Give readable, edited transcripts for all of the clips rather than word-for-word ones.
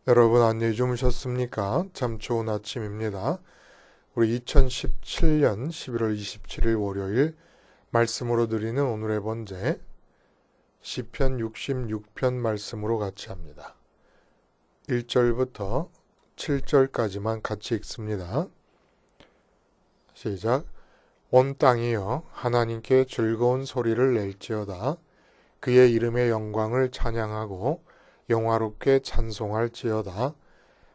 여러분 안녕히 주무셨습니까? 참 좋은 아침입니다. 우리 2017년 11월 27일 월요일 말씀으로 드리는 오늘의 번제 시편 66편 말씀으로 같이 합니다. 1절부터 7절까지만 같이 읽습니다. 시작. 온 땅이여 하나님께 즐거운 소리를 낼지어다. 그의 이름의 영광을 찬양하고 영화롭게 찬송할지어다.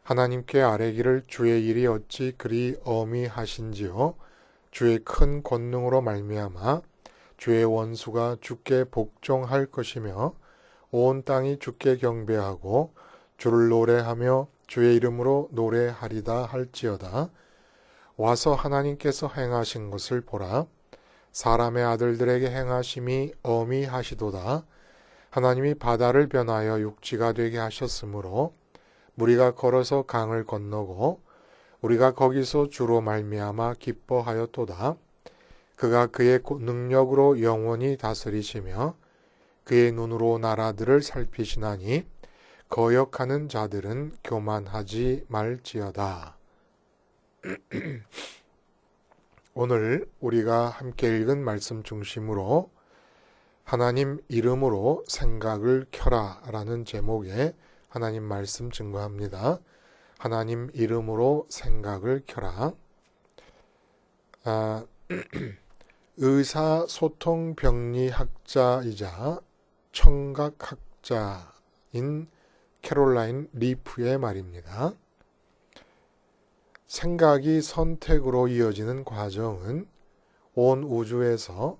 하나님께 아뢰기를 주의 일이 어찌 그리 어미하신지요. 주의 큰 권능으로 말미암아 주의 원수가 주께 복종할 것이며 온 땅이 주께 경배하고 주를 노래하며 주의 이름으로 노래하리다 할지어다. 와서 하나님께서 행하신 것을 보라. 사람의 아들들에게 행하심이 어미하시도다. 하나님이 바다를 변하여 육지가 되게 하셨으므로 무리가 걸어서 강을 건너고 우리가 거기서 주로 말미암아 기뻐하였도다. 그가 그의 능력으로 영원히 다스리시며 그의 눈으로 나라들을 살피시나니 거역하는 자들은 교만하지 말지어다. 오늘 우리가 함께 읽은 말씀 중심으로 하나님 이름으로 생각을 켜라 라는 제목의 하나님 말씀 증거합니다. 하나님 이름으로 생각을 켜라. 의사소통병리학자이자 청각학자인 캐롤라인 리프의 말입니다. 생각이 선택으로 이어지는 과정은 온 우주에서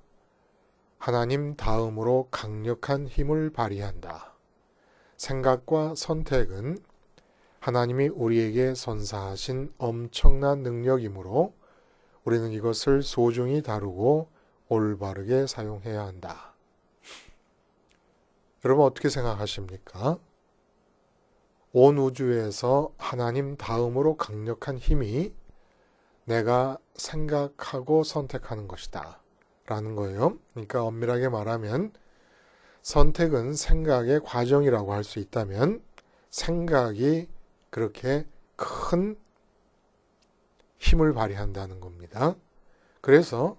하나님 다음으로 강력한 힘을 발휘한다. 생각과 선택은 하나님이 우리에게 선사하신 엄청난 능력이므로 우리는 이것을 소중히 다루고 올바르게 사용해야 한다. 여러분 어떻게 생각하십니까? 온 우주에서 하나님 다음으로 강력한 힘이 내가 생각하고 선택하는 것이다 라는 거예요. 그러니까 엄밀하게 말하면 선택은 생각의 과정이라고 할 수 있다면 생각이 그렇게 큰 힘을 발휘한다는 겁니다. 그래서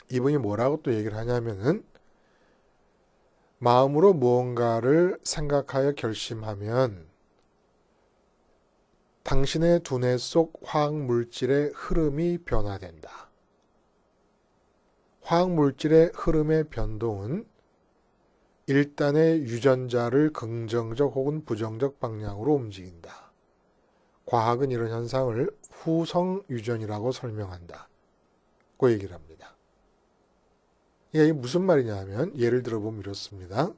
이분이 뭐라고 또 얘기를 하냐면은 마음으로 무언가를 생각하여 결심하면 당신의 두뇌 속 화학물질의 흐름이 변화된다. 화학물질의 흐름의 변동은 일단의 유전자를 긍정적 혹은 부정적 방향으로 움직인다. 과학은 이런 현상을 후성유전이라고 설명한다. 그 얘기를 합니다. 이게 무슨 말이냐 하면 예를 들어보면 이렇습니다.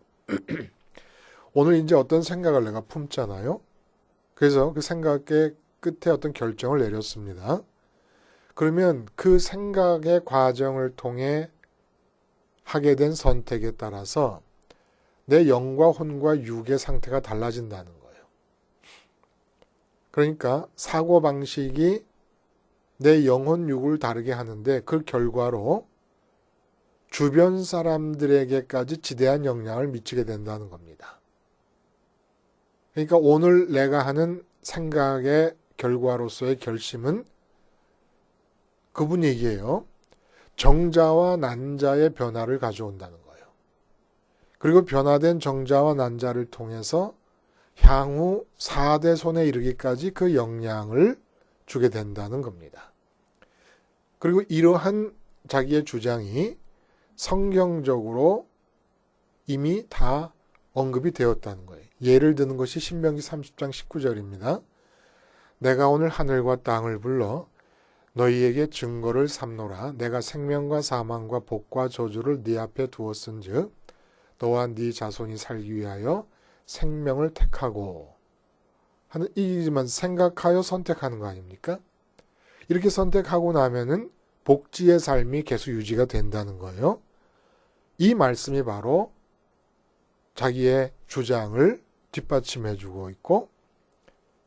오늘 이제 어떤 생각을 내가 품잖아요. 그래서 그 생각의 끝에 어떤 결정을 내렸습니다. 그러면 그 생각의 과정을 통해 하게 된 선택에 따라서 내 영과 혼과 육의 상태가 달라진다는 거예요. 그러니까 사고방식이 내 영혼 육을 다르게 하는데 그 결과로 주변 사람들에게까지 지대한 영향을 미치게 된다는 겁니다. 그러니까 오늘 내가 하는 생각의 결과로서의 결심은 그분 얘기예요. 정자와 난자의 변화를 가져온다는 거예요. 그리고 변화된 정자와 난자를 통해서 향후 4대 손에 이르기까지 그 영향을 주게 된다는 겁니다. 그리고 이러한 자기의 주장이 성경적으로 이미 다 언급이 되었다는 거예요. 예를 드는 것이 신명기 30장 19절입니다. 내가 오늘 하늘과 땅을 불러 너희에게 증거를 삼노라. 내가 생명과 사망과 복과 저주를 네 앞에 두었은즉 너와 네 자손이 살기 위하여 생명을 택하고 하는 이지만 생각하여 선택하는 거 아닙니까? 이렇게 선택하고 나면은 복지의 삶이 계속 유지가 된다는 거예요. 이 말씀이 바로 자기의 주장을 뒷받침해주고 있고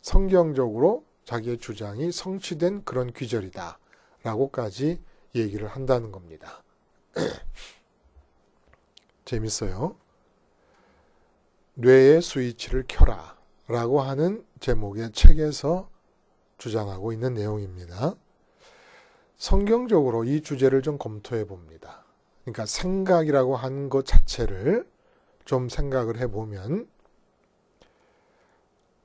성경적으로 자기의 주장이 성취된 그런 귀절이다 라고까지 얘기를 한다는 겁니다. 재밌어요. 뇌의 스위치를 켜라 라고 하는 제목의 책에서 주장하고 있는 내용입니다. 성경적으로 이 주제를 좀 검토해 봅니다. 그러니까 생각이라고 하는 것 자체를 좀 생각을 해보면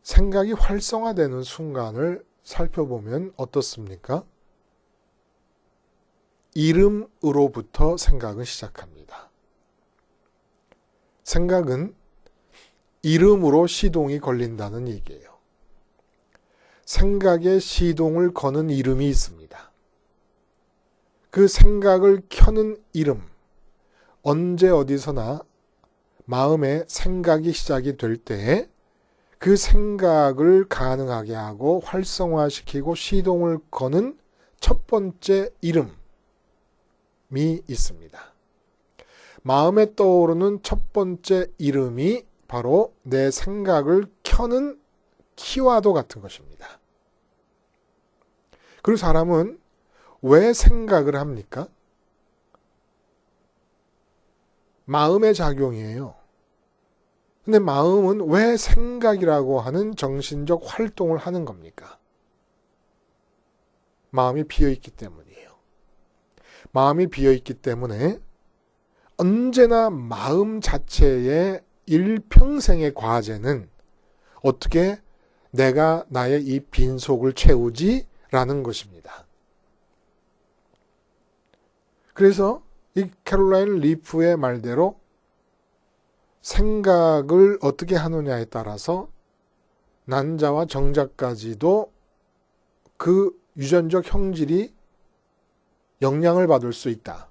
생각이 활성화되는 순간을 살펴보면 어떻습니까? 이름으로부터 생각은 시작합니다. 생각은 이름으로 시동이 걸린다는 얘기예요. 생각에 시동을 거는 이름이 있습니다. 그 생각을 켜는 이름, 언제 어디서나 마음에 생각이 시작이 될 때 그 생각을 가능하게 하고 활성화시키고 시동을 거는 첫 번째 이름이 있습니다. 마음에 떠오르는 첫 번째 이름이 바로 내 생각을 켜는 키와드 같은 것입니다. 그리고 사람은 왜 생각을 합니까? 마음의 작용이에요. 근데 마음은 왜 생각이라고 하는 정신적 활동을 하는 겁니까? 마음이 비어있기 때문이에요. 마음이 비어있기 때문에 언제나 마음 자체의 일평생의 과제는 어떻게 내가 나의 이 빈속을 채우지? 라는 것입니다. 그래서 이 캐롤라인 리프의 말대로 생각을 어떻게 하느냐에 따라서 난자와 정자까지도 그 유전적 형질이 영향을 받을 수 있다.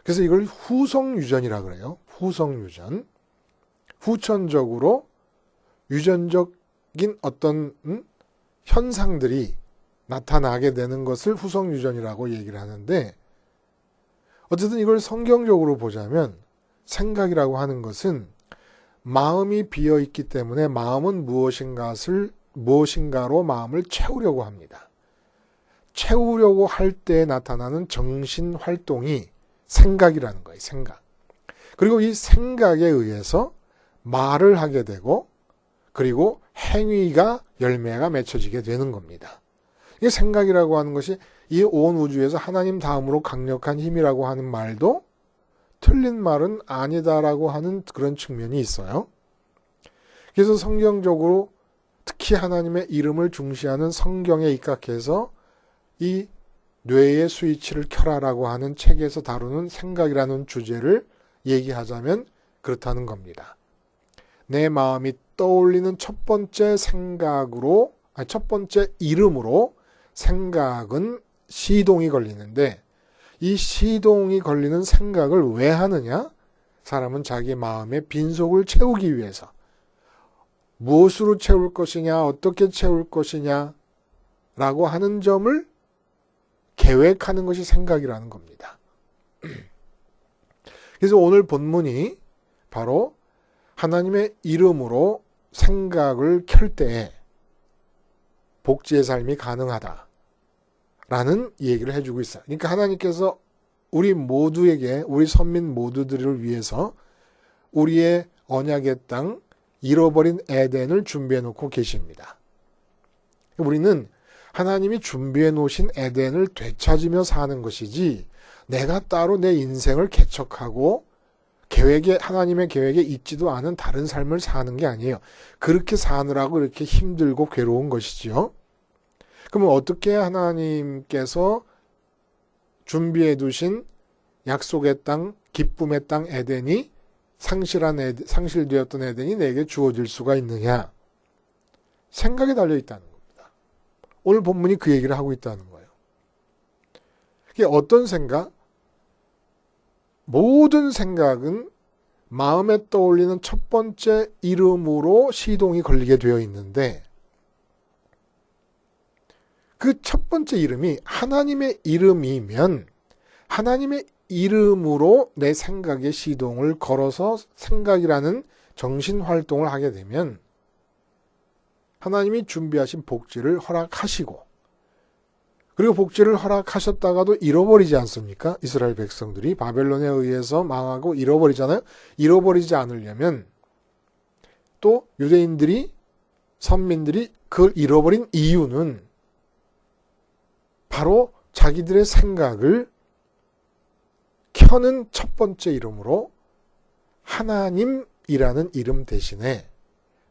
그래서 이걸 후성유전이라고 그래요. 후성유전. 후천적으로 유전적인 어떤 현상들이 나타나게 되는 것을 후성유전이라고 얘기를 하는데 어쨌든 이걸 성경적으로 보자면 생각이라고 하는 것은 마음이 비어있기 때문에 마음은 무엇인가로 마음을 채우려고 합니다. 채우려고 할 때 나타나는 정신활동이 생각이라는 거예요. 생각. 그리고 이 생각에 의해서 말을 하게 되고 그리고 행위가 열매가 맺혀지게 되는 겁니다. 이게 생각이라고 하는 것이 이 온 우주에서 하나님 다음으로 강력한 힘이라고 하는 말도 틀린 말은 아니다라고 하는 그런 측면이 있어요. 그래서 성경적으로 특히 하나님의 이름을 중시하는 성경에 입각해서 이 뇌의 스위치를 켜라라고 하는 책에서 다루는 생각이라는 주제를 얘기하자면 그렇다는 겁니다. 내 마음이 떠올리는 첫 번째 첫 번째 이름으로 생각은 시동이 걸리는데 이 시동이 걸리는 생각을 왜 하느냐? 사람은 자기 마음의 빈속을 채우기 위해서 무엇으로 채울 것이냐, 어떻게 채울 것이냐 라고 하는 점을 계획하는 것이 생각이라는 겁니다. 그래서 오늘 본문이 바로 하나님의 이름으로 생각을 켤 때에 복지의 삶이 가능하다라는 얘기를 해주고 있어요. 그러니까 하나님께서 우리 모두에게, 우리 선민 모두들을 위해서 우리의 언약의 땅, 잃어버린 에덴을 준비해 놓고 계십니다. 우리는 하나님이 준비해 놓으신 에덴을 되찾으며 사는 것이지 내가 따로 내 인생을 개척하고 하나님의 계획에 있지도 않은 다른 삶을 사는 게 아니에요. 그렇게 사느라고 이렇게 힘들고 괴로운 것이지요. 그러면 어떻게 하나님께서 준비해 두신 약속의 땅, 기쁨의 땅 에덴이 상실되었던 에덴이 내게 주어질 수가 있느냐? 생각에 달려 있다는 겁니다. 오늘 본문이 그 얘기를 하고 있다는 거예요. 그게 어떤 생각? 모든 생각은 마음에 떠올리는 첫 번째 이름으로 시동이 걸리게 되어 있는데 그 첫 번째 이름이 하나님의 이름이면 하나님의 이름으로 내 생각의 시동을 걸어서 생각이라는 정신활동을 하게 되면 하나님이 준비하신 복지를 허락하시고 그리고 복지를 허락하셨다가도 잃어버리지 않습니까? 이스라엘 백성들이 바벨론에 의해서 망하고 잃어버리잖아요. 잃어버리지 않으려면 또 유대인들이 선민들이 그걸 잃어버린 이유는 바로 자기들의 생각을 켜는 첫 번째 이름으로 하나님이라는 이름 대신에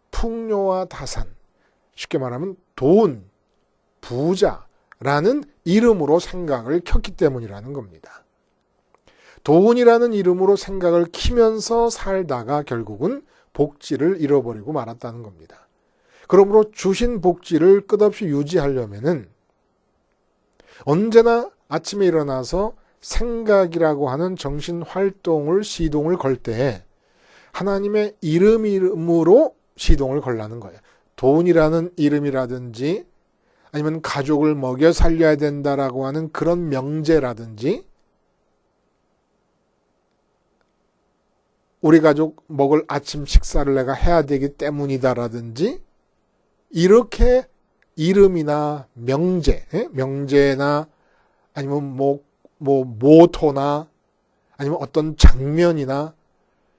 풍요와 다산, 쉽게 말하면 돈, 부자라는 이름으로 생각을 켰기 때문이라는 겁니다. 돈이라는 이름으로 생각을 키면서 살다가 결국은 복지를 잃어버리고 말았다는 겁니다. 그러므로 주신 복지를 끝없이 유지하려면은 언제나 아침에 일어나서 생각이라고 하는 정신활동을 시동을 걸 때 하나님의 이름으로 시동을 걸라는 거예요. 돈이라는 이름이라든지 아니면 가족을 먹여 살려야 된다라고 하는 그런 명제라든지 우리 가족 먹을 아침 식사를 내가 해야 되기 때문이다라든지 이렇게 이름이나 명제나 아니면 모토나 아니면 어떤 장면이나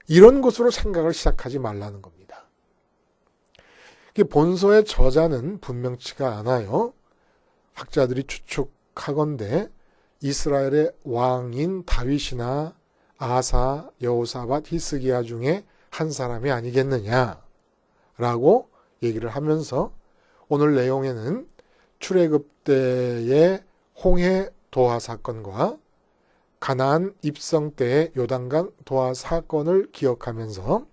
이런 것으로 생각을 시작하지 말라는 겁니다. 본서의 저자는 분명치가 않아요. 학자들이 추측하건대 이스라엘의 왕인 다윗이나 아사, 여호사밧, 히스기야 중에 한 사람이 아니겠느냐라고 얘기를 하면서 오늘 내용에는 출애굽 때의 홍해 도하 사건과 가나안 입성 때의 요단강 도하 사건을 기억하면서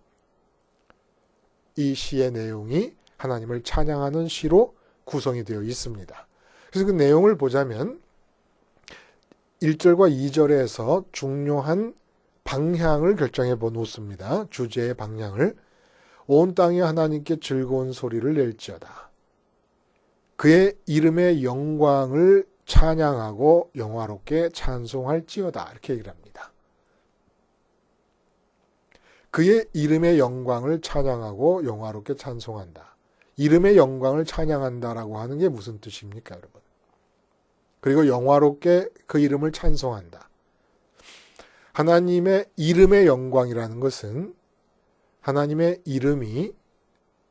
이 시의 내용이 하나님을 찬양하는 시로 구성이 되어 있습니다. 그래서 그 내용을 보자면 1절과 2절에서 중요한 방향을 결정해 놓습니다. 주제의 방향을. 온 땅이 하나님께 즐거운 소리를 낼지어다. 그의 이름의 영광을 찬양하고 영화롭게 찬송할지어다. 이렇게 얘기를 합니다. 그의 이름의 영광을 찬양하고 영화롭게 찬송한다. 이름의 영광을 찬양한다라고 하는 게 무슨 뜻입니까, 여러분? 그리고 영화롭게 그 이름을 찬송한다. 하나님의 이름의 영광이라는 것은 하나님의 이름이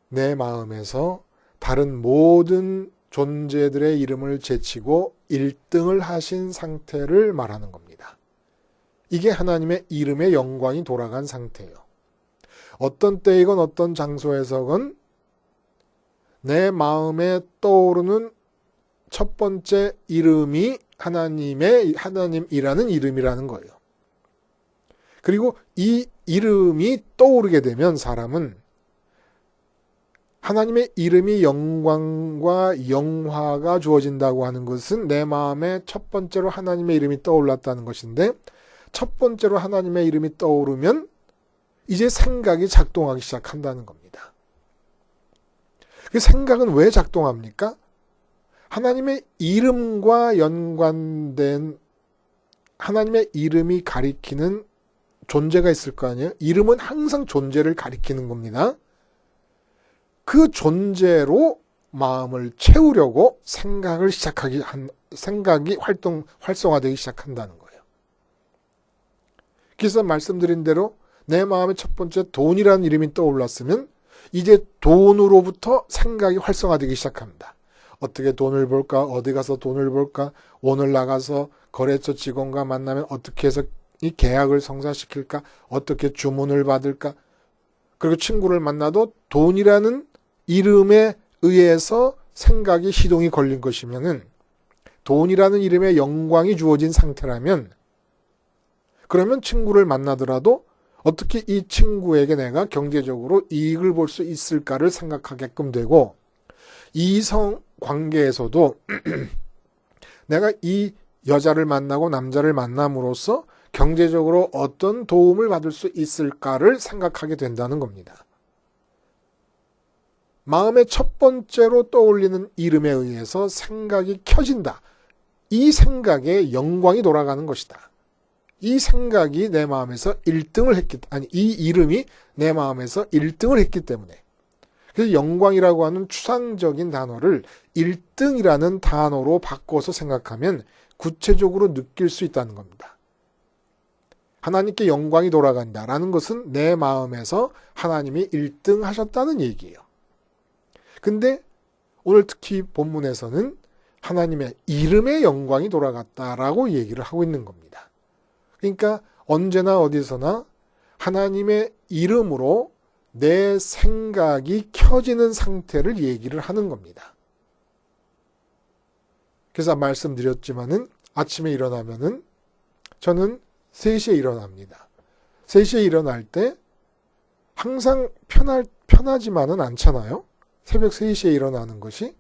내 마음에서 다른 모든 존재들의 이름을 제치고 1등을 하신 상태를 말하는 겁니다. 이게 하나님의 이름의 영광이 돌아간 상태예요. 어떤 때이건 어떤 장소에서건 내 마음에 떠오르는 첫 번째 이름이 하나님이라는 이름이라는 거예요. 그리고 이 이름이 떠오르게 되면 사람은 하나님의 이름이 영광과 영화가 주어진다고 하는 것은 내 마음에 첫 번째로 하나님의 이름이 떠올랐다는 것인데 첫 번째로 하나님의 이름이 떠오르면 이제 생각이 작동하기 시작한다는 겁니다. 그 생각은 왜 작동합니까? 하나님의 이름과 연관된 하나님의 이름이 가리키는 존재가 있을 거 아니에요? 이름은 항상 존재를 가리키는 겁니다. 그 존재로 마음을 채우려고 생각이 활성화되기 시작한다는 거예요. 그래서 말씀드린 대로 내 마음에 첫 번째 돈이라는 이름이 떠올랐으면 이제 돈으로부터 생각이 활성화되기 시작합니다. 어떻게 돈을 벌까? 어디 가서 돈을 벌까? 오늘 나가서 거래처 직원과 만나면 어떻게 해서 이 계약을 성사시킬까? 어떻게 주문을 받을까? 그리고 친구를 만나도 돈이라는 이름에 의해서 생각이 시동이 걸린 것이면은 돈이라는 이름의 영광이 주어진 상태라면 그러면 친구를 만나더라도 어떻게 이 친구에게 내가 경제적으로 이익을 볼 수 있을까를 생각하게끔 되고 이성 관계에서도 내가 이 여자를 만나고 남자를 만남으로써 경제적으로 어떤 도움을 받을 수 있을까를 생각하게 된다는 겁니다. 마음의 첫 번째로 떠올리는 이름에 의해서 생각이 켜진다. 이 생각에 영광이 돌아가는 것이다. 이 생각이 내 마음에서 1등을 이 이름이 내 마음에서 1등을 했기 때문에. 그래서 영광이라고 하는 추상적인 단어를 1등이라는 단어로 바꿔서 생각하면 구체적으로 느낄 수 있다는 겁니다. 하나님께 영광이 돌아간다라는 것은 내 마음에서 하나님이 1등 하셨다는 얘기예요. 근데 오늘 특히 본문에서는 하나님의 이름의 영광이 돌아갔다라고 얘기를 하고 있는 겁니다. 그러니까 언제나 어디서나 하나님의 이름으로 내 생각이 켜지는 상태를 얘기를 하는 겁니다. 그래서 말씀드렸지만은 아침에 일어나면은 저는 3시에 일어납니다. 3시에 일어날 때 항상 편하지만은 않잖아요. 새벽 3시에 일어나는 것이.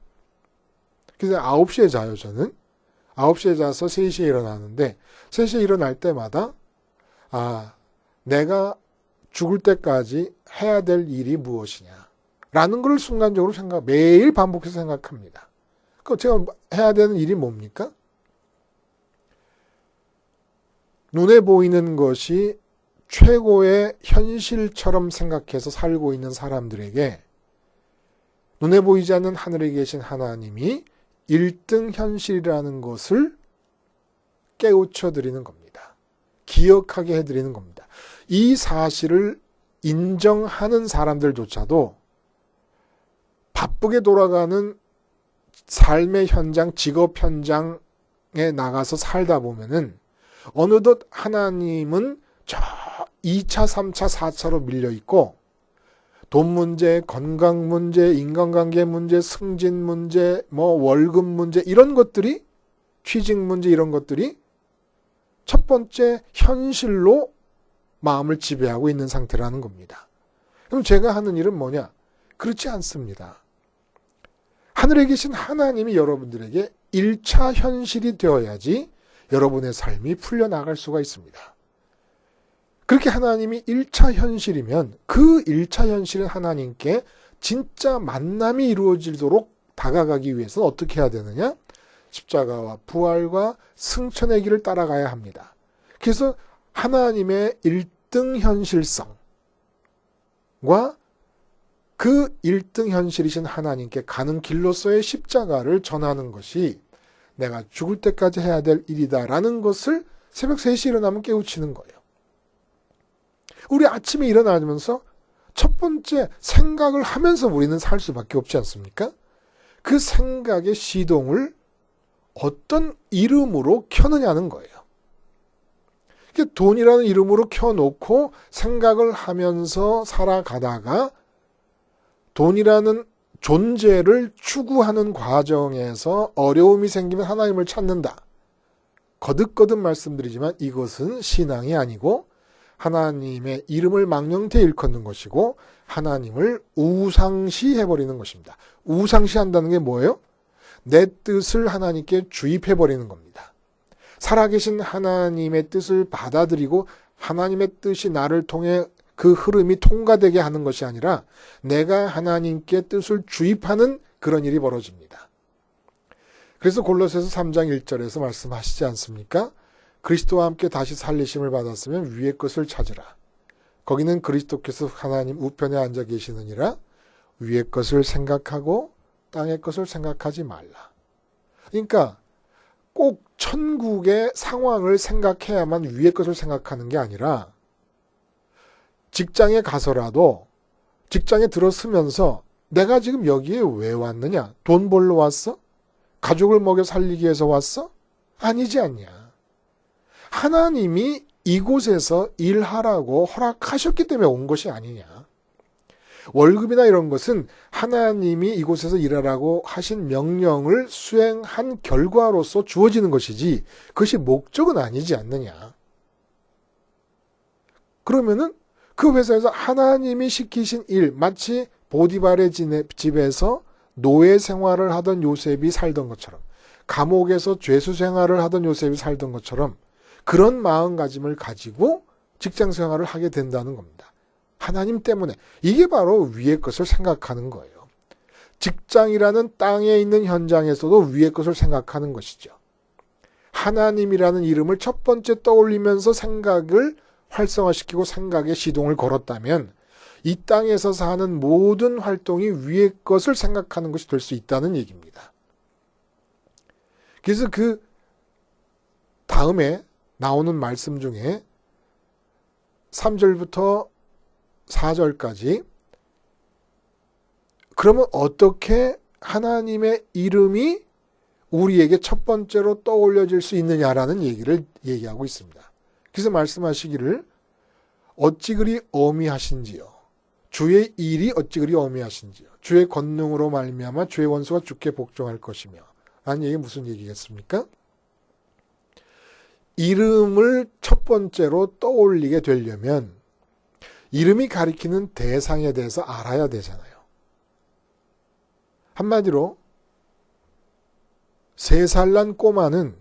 그래서 9시에 자요, 저는. 9시에 자서 3시에 일어나는데 3시에 일어날 때마다 내가 죽을 때까지 해야 될 일이 무엇이냐 라는 걸 순간적으로 매일 반복해서 생각합니다. 그럼 제가 해야 되는 일이 뭡니까? 눈에 보이는 것이 최고의 현실처럼 생각해서 살고 있는 사람들에게 눈에 보이지 않는 하늘에 계신 하나님이 1등 현실이라는 것을 깨우쳐 드리는 겁니다. 기억하게 해드리는 겁니다. 이 사실을 인정하는 사람들조차도 바쁘게 돌아가는 삶의 현장, 직업 현장에 나가서 살다 보면은 어느덧 하나님은 저 2차, 3차, 4차로 밀려있고 돈 문제, 건강 문제, 인간관계 문제, 승진 문제, 월급 문제 이런 것들이 취직 문제 이런 것들이 첫 번째 현실로 마음을 지배하고 있는 상태라는 겁니다. 그럼 제가 하는 일은 뭐냐? 그렇지 않습니다. 하늘에 계신 하나님이 여러분들에게 1차 현실이 되어야지 여러분의 삶이 풀려나갈 수가 있습니다. 그렇게 하나님이 1차 현실이면 그 1차 현실은 하나님께 진짜 만남이 이루어지도록 다가가기 위해서는 어떻게 해야 되느냐? 십자가와 부활과 승천의 길을 따라가야 합니다. 그래서 하나님의 1등 현실성과 그 1등 현실이신 하나님께 가는 길로서의 십자가를 전하는 것이 내가 죽을 때까지 해야 될 일이다라는 것을 새벽 3시에 일어나면 깨우치는 거예요. 우리 아침에 일어나면서 첫 번째 생각을 하면서 우리는 살 수밖에 없지 않습니까? 그 생각의 시동을 어떤 이름으로 켜느냐는 거예요. 돈이라는 이름으로 켜놓고 생각을 하면서 살아가다가 돈이라는 존재를 추구하는 과정에서 어려움이 생기면 하나님을 찾는다. 거듭거듭 말씀드리지만 이것은 신앙이 아니고 하나님의 이름을 망령되이 일컫는 것이고 하나님을 우상시해버리는 것입니다. 우상시한다는 게 뭐예요? 내 뜻을 하나님께 주입해버리는 겁니다. 살아계신 하나님의 뜻을 받아들이고 하나님의 뜻이 나를 통해 그 흐름이 통과되게 하는 것이 아니라 내가 하나님께 뜻을 주입하는 그런 일이 벌어집니다. 그래서 골로새서 3장 1절에서 말씀하시지 않습니까? 그리스도와 함께 다시 살리심을 받았으면 위의 것을 찾으라. 거기는 그리스도께서 하나님 우편에 앉아 계시느니라. 위의 것을 생각하고 땅의 것을 생각하지 말라. 그러니까 꼭 천국의 상황을 생각해야만 위의 것을 생각하는 게 아니라 직장에 가서라도 직장에 들어서면서 내가 지금 여기에 왜 왔느냐? 돈 벌러 왔어? 가족을 먹여 살리기 위해서 왔어? 아니지 않냐? 하나님이 이곳에서 일하라고 허락하셨기 때문에 온 것이 아니냐? 월급이나 이런 것은 하나님이 이곳에서 일하라고 하신 명령을 수행한 결과로서 주어지는 것이지 그것이 목적은 아니지 않느냐? 그러면은 그 회사에서 하나님이 시키신 일, 마치 보디발의 집에서 노예 생활을 하던 요셉이 살던 것처럼 감옥에서 죄수 생활을 하던 요셉이 살던 것처럼 그런 마음가짐을 가지고 직장 생활을 하게 된다는 겁니다. 하나님 때문에. 이게 바로 위의 것을 생각하는 거예요. 직장이라는 땅에 있는 현장에서도 위의 것을 생각하는 것이죠. 하나님이라는 이름을 첫 번째 떠올리면서 생각을 활성화시키고 생각의 시동을 걸었다면 이 땅에서 사는 모든 활동이 위의 것을 생각하는 것이 될 수 있다는 얘기입니다. 그래서 그 다음에 나오는 말씀 중에 3절부터 4절까지 그러면 어떻게 하나님의 이름이 우리에게 첫 번째로 떠올려질 수 있느냐라는 얘기를 얘기하고 있습니다. 그래서 말씀하시기를 어찌 그리 어미하신지요. 주의 일이 어찌 그리 어미하신지요. 주의 권능으로 말미암아 주의 원수가 주께 복종할 것이며 라는 얘기 무슨 얘기겠습니까? 이름을 첫 번째로 떠올리게 되려면 이름이 가리키는 대상에 대해서 알아야 되잖아요. 한마디로 3살 난 꼬마는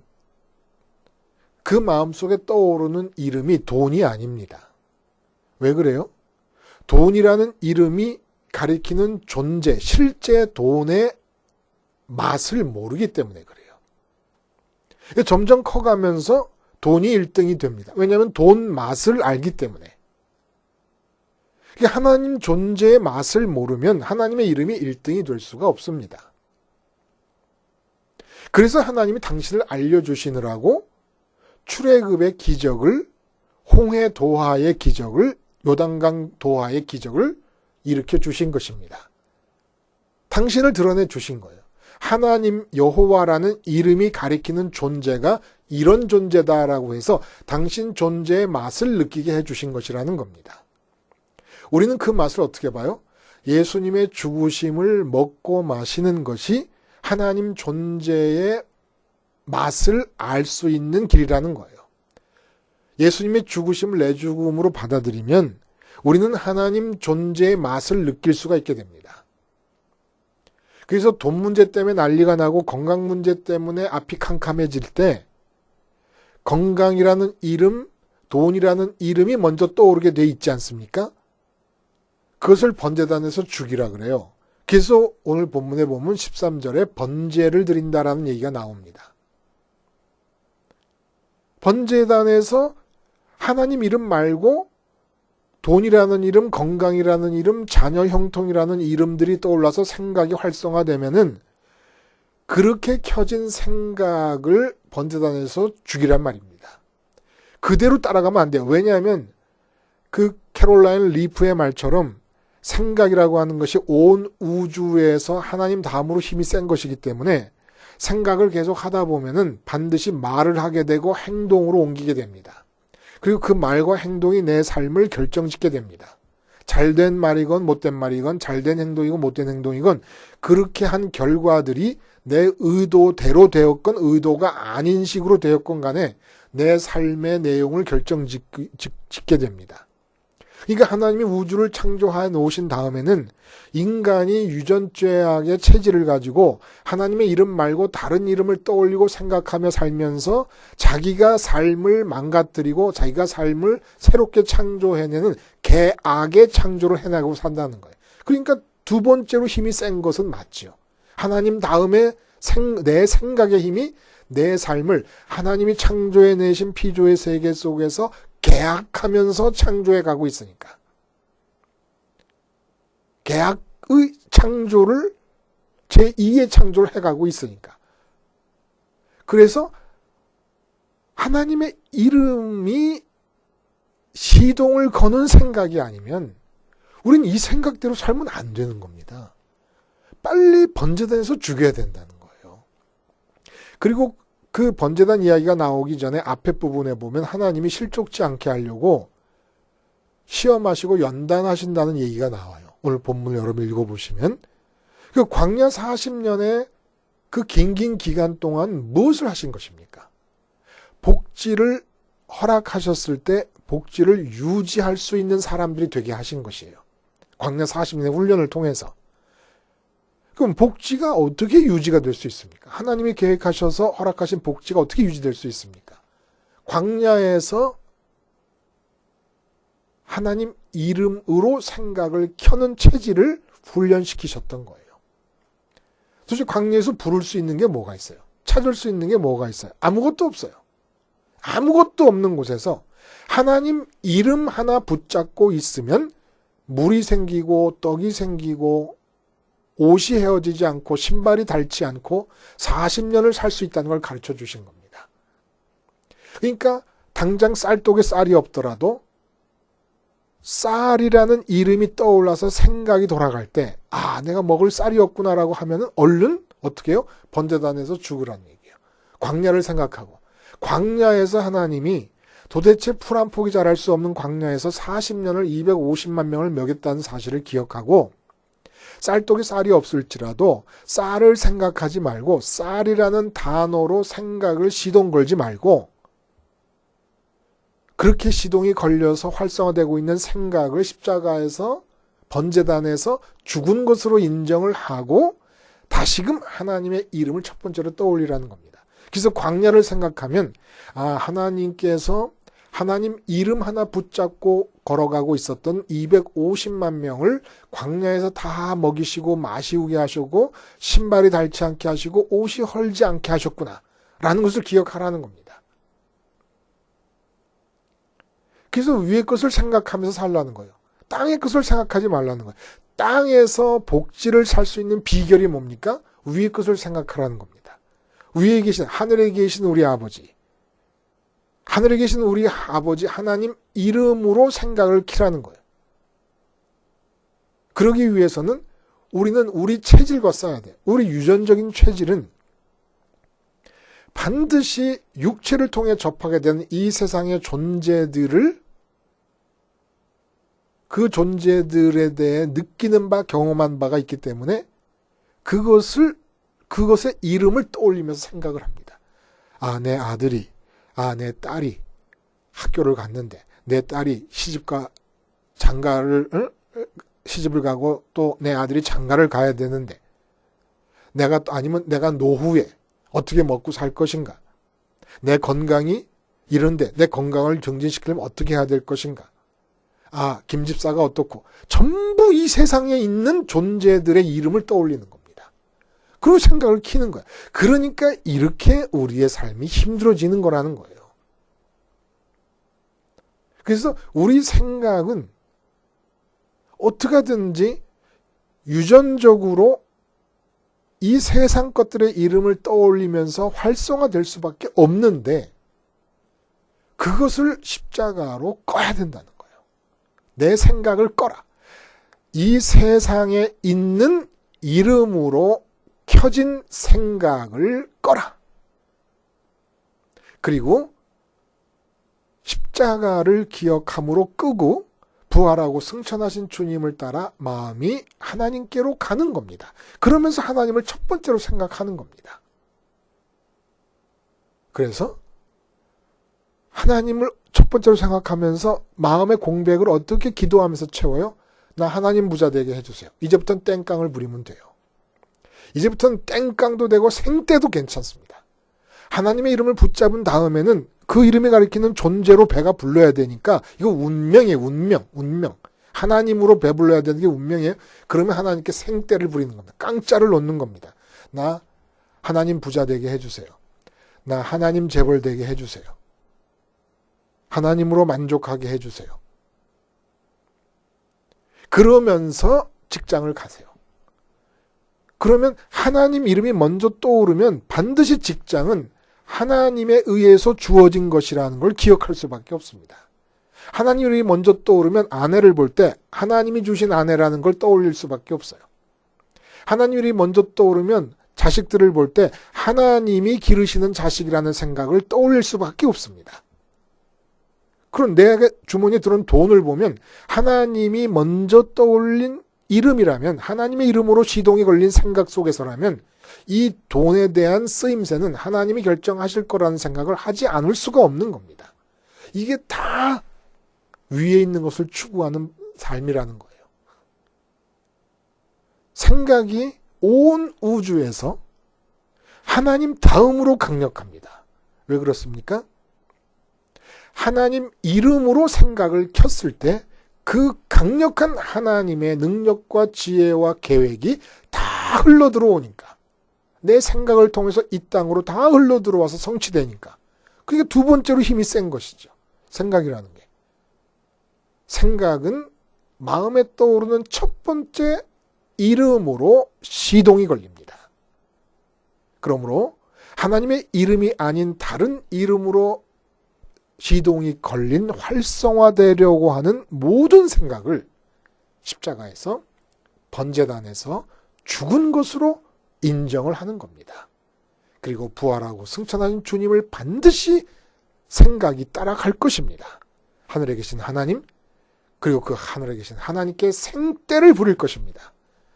그 마음속에 떠오르는 이름이 돈이 아닙니다. 왜 그래요? 돈이라는 이름이 가리키는 존재, 실제 돈의 맛을 모르기 때문에 그래요. 점점 커가면서 돈이 1등이 됩니다. 왜냐하면 돈 맛을 알기 때문에. 하나님 존재의 맛을 모르면 하나님의 이름이 1등이 될 수가 없습니다. 그래서 하나님이 당신을 알려주시느라고 출애굽의 기적을, 홍해 도하의 기적을, 요단강 도하의 기적을 일으켜 주신 것입니다. 당신을 드러내 주신 거예요. 하나님 여호와라는 이름이 가리키는 존재가 이런 존재다라고 해서 당신 존재의 맛을 느끼게 해주신 것이라는 겁니다. 우리는 그 맛을 어떻게 봐요? 예수님의 죽으심을 먹고 마시는 것이 하나님 존재의 맛을 알 수 있는 길이라는 거예요. 예수님의 죽으심을 내 죽음으로 받아들이면 우리는 하나님 존재의 맛을 느낄 수가 있게 됩니다. 그래서 돈 문제 때문에 난리가 나고 건강 문제 때문에 앞이 캄캄해질 때 건강이라는 이름, 돈이라는 이름이 먼저 떠오르게 돼 있지 않습니까? 그것을 번제단에서 죽이라 그래요. 그래서 오늘 본문에 보면 13절에 번제를 드린다라는 얘기가 나옵니다. 번제단에서 하나님 이름 말고 돈이라는 이름, 건강이라는 이름, 자녀 형통이라는 이름들이 떠올라서 생각이 활성화되면은 그렇게 켜진 생각을 번제단에서 죽이란 말입니다. 그대로 따라가면 안 돼요. 왜냐하면 그 캐롤라인 리프의 말처럼 생각이라고 하는 것이 온 우주에서 하나님 다음으로 힘이 센 것이기 때문에 생각을 계속 하다 보면은 반드시 말을 하게 되고 행동으로 옮기게 됩니다. 그리고 그 말과 행동이 내 삶을 결정짓게 됩니다. 잘된 말이건 못된 말이건 잘된 행동이건 못된 행동이건 그렇게 한 결과들이 내 의도대로 되었건 의도가 아닌 식으로 되었건 간에 내 삶의 내용을 결정짓게 됩니다. 그러니까 하나님이 우주를 창조해 놓으신 다음에는 인간이 유전죄악의 체질을 가지고 하나님의 이름 말고 다른 이름을 떠올리고 생각하며 살면서 자기가 삶을 망가뜨리고 자기가 삶을 새롭게 창조해내는 개악의 창조를 해나가고 산다는 거예요. 그러니까 두 번째로 힘이 센 것은 맞죠. 하나님 다음에 내 생각의 힘이 내 삶을 하나님이 창조해내신 피조의 세계 속에서 개악하면서 창조해 가고 있으니까. 개악의 창조를 제2의 창조를 해가고 있으니까. 그래서 하나님의 이름이 시동을 거는 생각이 아니면 우린 이 생각대로 살면 안 되는 겁니다. 빨리 번제단에서 죽여야 된다는 거예요. 그리고 그 번제단 이야기가 나오기 전에 앞에 부분에 보면 하나님이 실족지 않게 하려고 시험하시고 연단하신다는 얘기가 나와요. 오늘 본문을 여러분 읽어보시면 그 광야 40년의 그 긴 기간 동안 무엇을 하신 것입니까? 복지를 허락하셨을 때 복지를 유지할 수 있는 사람들이 되게 하신 것이에요. 광야 40년의 훈련을 통해서. 그럼 복지가 어떻게 유지가 될 수 있습니까? 하나님이 계획하셔서 허락하신 복지가 어떻게 유지될 수 있습니까? 광야에서 하나님 이름으로 생각을 켜는 체질을 훈련시키셨던 거예요. 도대체 광야에서 부를 수 있는 게 뭐가 있어요? 찾을 수 있는 게 뭐가 있어요? 아무것도 없어요. 아무것도 없는 곳에서 하나님 이름 하나 붙잡고 있으면 물이 생기고 떡이 생기고 옷이 헤어지지 않고 신발이 닳지 않고 40년을 살 수 있다는 걸 가르쳐 주신 겁니다. 그러니까 당장 쌀독에 쌀이 없더라도 쌀이라는 이름이 떠올라서 생각이 돌아갈 때, 아, 내가 먹을 쌀이 없구나라고 하면은 얼른 어떻게 해요? 번제단에서 죽으라는 얘기예요. 광야를 생각하고, 광야에서 하나님이 도대체 풀 한 포기 자랄 수 없는 광야에서 40년을 250만 명을 먹였다는 사실을 기억하고, 쌀독에 쌀이 없을지라도 쌀을 생각하지 말고 쌀이라는 단어로 생각을 시동 걸지 말고, 그렇게 시동이 걸려서 활성화되고 있는 생각을 십자가에서 번제단에서 죽은 것으로 인정을 하고 다시금 하나님의 이름을 첫 번째로 떠올리라는 겁니다. 그래서 광야를 생각하면 하나님께서 하나님 이름 하나 붙잡고 걸어가고 있었던 250만 명을 광야에서 다 먹이시고 마시우게 하시고 신발이 닳지 않게 하시고 옷이 헐지 않게 하셨구나 라는 것을 기억하라는 겁니다. 그래서 위의 것을 생각하면서 살라는 거예요. 땅의 것을 생각하지 말라는 거예요. 땅에서 복지를 살 수 있는 비결이 뭡니까? 위의 것을 생각하라는 겁니다. 위에 계신, 하늘에 계신 우리 아버지, 하늘에 계신 우리 아버지 하나님 이름으로 생각을 키라는 거예요. 그러기 위해서는 우리는 우리 체질과 싸야 돼요. 우리 유전적인 체질은 반드시 육체를 통해 접하게 되는 이 세상의 존재들을 그 존재들에 대해 느끼는 바, 경험한 바가 있기 때문에 그것의 이름을 떠올리면서 생각을 합니다. 내 아들이, 내 딸이 학교를 갔는데 내 딸이 시집을 가고 또 내 아들이 장가를 가야 되는데 아니면 내가 노후에 어떻게 먹고 살 것인가? 내 건강이 이런데 내 건강을 정진시키려면 어떻게 해야 될 것인가? 김집사가 어떻고 전부 이 세상에 있는 존재들의 이름을 떠올리는 겁니다. 그리고 생각을 키는 거야. 그러니까 이렇게 우리의 삶이 힘들어지는 거라는 거예요. 그래서 우리 생각은 어떻게 하든지 유전적으로 이 세상 것들의 이름을 떠올리면서 활성화될 수밖에 없는데 그것을 십자가로 꺼야 된다는 거예요. 내 생각을 꺼라. 이 세상에 있는 이름으로 켜진 생각을 꺼라. 그리고 십자가를 기억함으로 끄고 부활하고 승천하신 주님을 따라 마음이 하나님께로 가는 겁니다. 그러면서 하나님을 첫 번째로 생각하는 겁니다. 그래서 하나님을 첫 번째로 생각하면서 마음의 공백을 어떻게 기도하면서 채워요? 나 하나님 부자 되게 해주세요. 이제부터는 땡깡을 부리면 돼요. 이제부터는 땡깡도 되고 생떼도 괜찮습니다. 하나님의 이름을 붙잡은 다음에는 그 이름이 가리키는 존재로 배가 불러야 되니까 이거 운명이에요. 운명. 하나님으로 배불러야 되는 게 운명이에요. 그러면 하나님께 생떼를 부리는 겁니다. 깡짜를 놓는 겁니다. 나 하나님 부자 되게 해주세요. 나 하나님 재벌 되게 해주세요. 하나님으로 만족하게 해주세요. 그러면서 직장을 가세요. 그러면 하나님 이름이 먼저 떠오르면 반드시 직장은 하나님에 의해서 주어진 것이라는 걸 기억할 수밖에 없습니다. 하나님 이름이 먼저 떠오르면 아내를 볼 때 하나님이 주신 아내라는 걸 떠올릴 수밖에 없어요. 하나님 이름이 먼저 떠오르면 자식들을 볼 때 하나님이 기르시는 자식이라는 생각을 떠올릴 수밖에 없습니다. 그럼 내 주머니에 들어온 돈을 보면 하나님이 먼저 떠올린 이름이라면, 하나님의 이름으로 시동이 걸린 생각 속에서라면 이 돈에 대한 쓰임새는 하나님이 결정하실 거라는 생각을 하지 않을 수가 없는 겁니다. 이게 다 위에 있는 것을 추구하는 삶이라는 거예요. 생각이 온 우주에서 하나님 다음으로 강력합니다. 왜 그렇습니까? 하나님 이름으로 생각을 켰을 때 그 강력한 하나님의 능력과 지혜와 계획이 다 흘러 들어오니까, 내 생각을 통해서 이 땅으로 다 흘러 들어와서 성취되니까, 그게 두 번째로 힘이 센 것이죠. 생각이라는 게. 생각은 마음에 떠오르는 첫 번째 이름으로 시동이 걸립니다. 그러므로 하나님의 이름이 아닌 다른 이름으로 시동이 걸린 활성화되려고 하는 모든 생각을 십자가에서 번제단에서 죽은 것으로 인정을 하는 겁니다. 그리고 부활하고 승천하신 주님을 반드시 생각이 따라갈 것입니다. 하늘에 계신 하나님, 그리고 그 하늘에 계신 하나님께 생떼를 부릴 것입니다.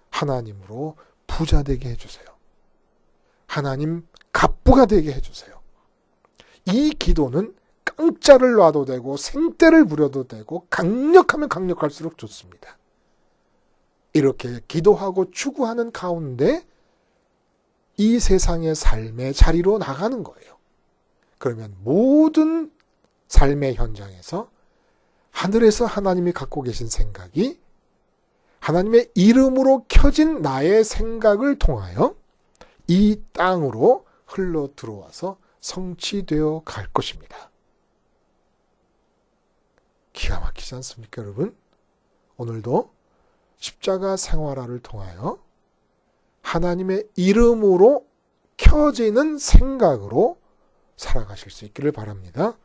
하나님으로 부자 되게 해주세요. 하나님 갑부가 되게 해주세요. 이 기도는 깡짜를 놔도 되고 생떼를 부려도 되고 강력하면 강력할수록 좋습니다. 이렇게 기도하고 추구하는 가운데 이 세상의 삶의 자리로 나가는 거예요. 그러면 모든 삶의 현장에서 하늘에서 하나님이 갖고 계신 생각이 하나님의 이름으로 켜진 나의 생각을 통하여 이 땅으로 흘러 들어와서 성취되어 갈 것입니다. 기가 막히지 않습니까, 여러분? 오늘도 십자가 생활화를 통하여 하나님의 이름으로 켜지는 생각으로 살아가실 수 있기를 바랍니다.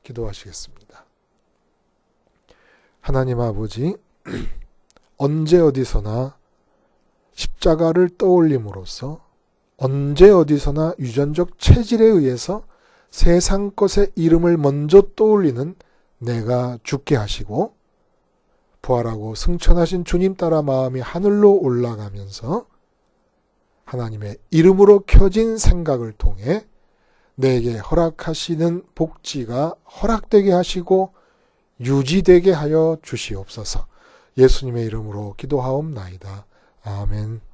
기도하시겠습니다. 하나님 아버지, 언제 어디서나 십자가를 떠올림으로써 언제 어디서나 유전적 체질에 의해서 세상 것의 이름을 먼저 떠올리는 내가 죽게 하시고 부활하고 승천하신 주님 따라 마음이 하늘로 올라가면서 하나님의 이름으로 켜진 생각을 통해 내게 허락하시는 복지가 허락되게 하시고 유지되게 하여 주시옵소서. 예수님의 이름으로 기도하옵나이다. 아멘.